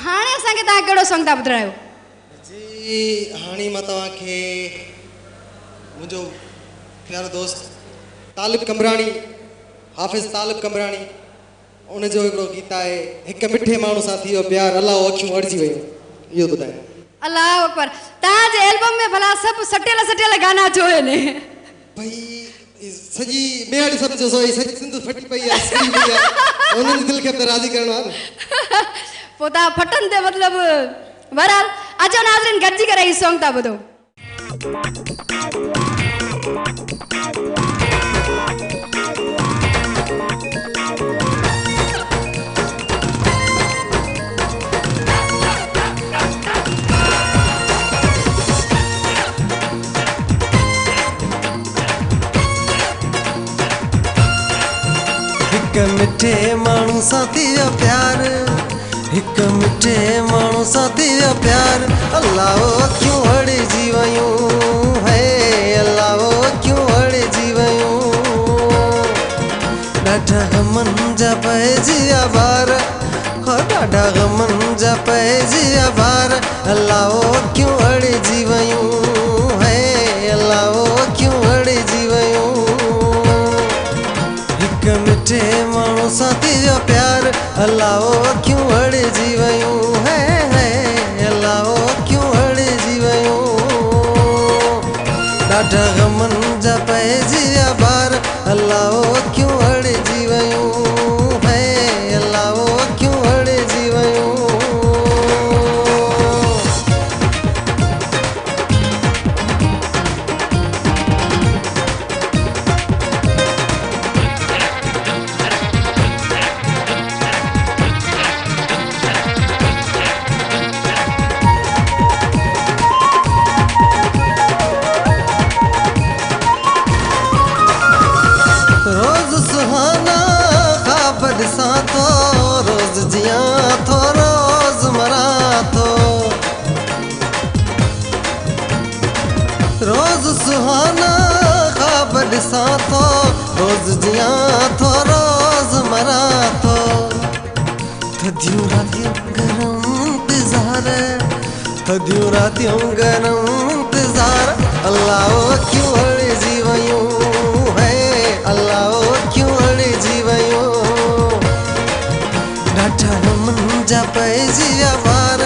हाणे असांखे तव्हां कहिड़ो सॉन्ग था ॿुधायो? जी हाणे मां तव्हांखे मुंहिंजो प्यारो दोस्त तालिब कमराणी, हाफ़िज़ तालिब कमराणी, उनजो हिकिड़ो गीत आहे हिकु मिठे माण्हू सां थी वियो प्यार अलाह अखियूं अड़जी वियूं, इहो ॿुधायो। अल्लाह अकबर। तव्हांजे एल्बम में भला सभु सटियल सटियल गाना छो आहिनि? भई सॼी मेहाड़ी सभु जो सही सॼी सिंध फटी पई आहे, सही पई आहे, उन्हनि दिलि खे बि राज़ी करणो आहे न। पोइ तव्हां फटनि ते मतिलबु बहरहाल अचो नाज़रीन गॾिजी करे ही सॉन्ग था ॿुधो। हिक मिठे माण्हू सां थी वियो प्यार, हिक मिठे माण्हू सां थी वियो प्यार, अल्लाह अखियूं अड़जी वियूं, है अल्लाह अखियूं अड़जी वियूं, ॾाढा गमन जा पइजी विया ॿार, ॾाढा गमन जा पइजी विया ॿार, अल्लाह अखियूं अड़जी वियूं, है अल्लाह अखियूं अड़जी वियूं, हिक मिठे माण्हू सां थी वियो प्यार, अल्लाह अखियूं अड़जी वियूं, है अल्लाह अखियूं अड़जी वियूं, ॾाढा गमन जा पइजी विया ॿार, अल्लाह अखियूं अड़जी वियूं, है अल्लाह अखियूं अड़जी वियूं। रोज़ सुहाना ख्वाब ॾिसां थो, रोज़ जियां थो, रोज़ मरां थो, रोज़ सुहाना ख्वाब ॾिसां थो, रोज़ जियां थो, रोज़ मरां थो, थधियूं रातियूं गरम इंतज़ार, थधियूं रातियूं गरम इंतज़ार, अल्लाह अखियूं अड़जी वियूं, अल्लाह अखियूं अड़जी वियूं, ॾाढा गमन जा पइजी विया ॿार,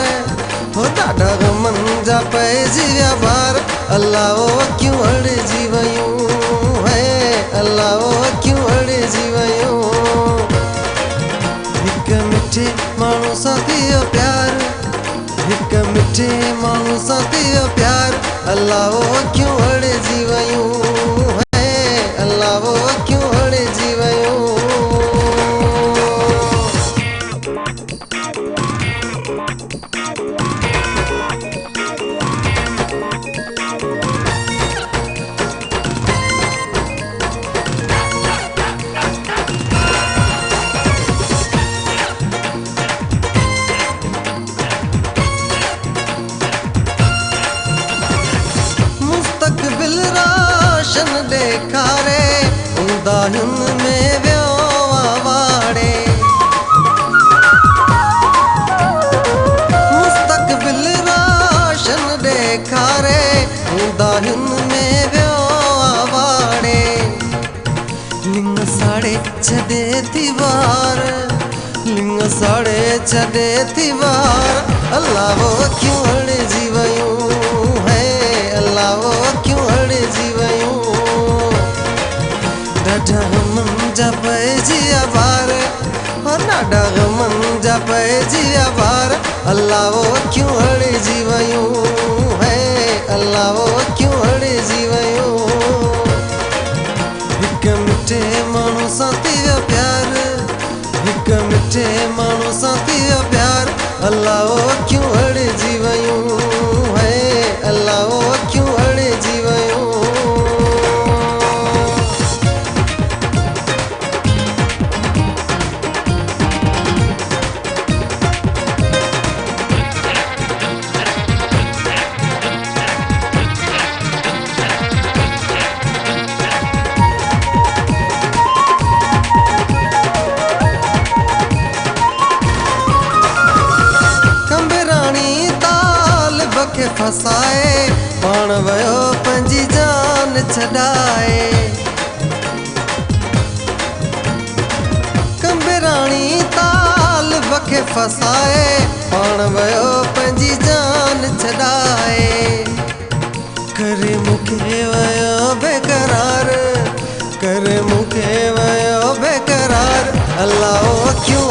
हो ॾाढा गमन जा पइजी विया ॿार, अल्लाह अखियूं अड़जी वियूं, है अल्लाह अखियूं अड़जी वियूं, हिक मिठे माण्हू सां थी वियो प्यार, हिक मिठे माण्हू सां थी वियो प्यार, अल्लाह अखियूं अड़जी वियूं, अल्लाह अखियूं अड़जी वियूं। मुस्तक़बिल रोशन ॾेखारे, उदाहियुनि में वियो वाड़े, मुस्तक़बिल रोशन ॾेखारे, उदाहियुनि में वियो वाड़े, लिंग साड़े छॾे थी वार, लिंग साड़े छॾे थी वार, अल्लाह अखियूं अड़जी वियूं, है अल्लाह अखियूं अड़जी वियूं, ॾाढा गमन जा पइजी विया ॿार, ॾाढा गमन जा पइजी विया ॿार, अल्लाह अखियूं अड़जी वियूं, है अल्लाह अखियूं अड़जी वियूं, हिक मिठे माण्हू सां थी वियो प्यार, हिक मिठे माण्हू सां थी वियो प्यार, अल्लाह अखियूं अड़जी वियूं, है अल्लाह अखियूं अड़जी वियूं। खे फसाए पाण वियो पंहिंजी जान छॾाए कंबराणी तालिब खे फसाए पाण वियो पंहिंजी जान छॾाए करे मूंखे वियो बेकरार करे मूंखे वियो बेकरार अल्लाह अखियूं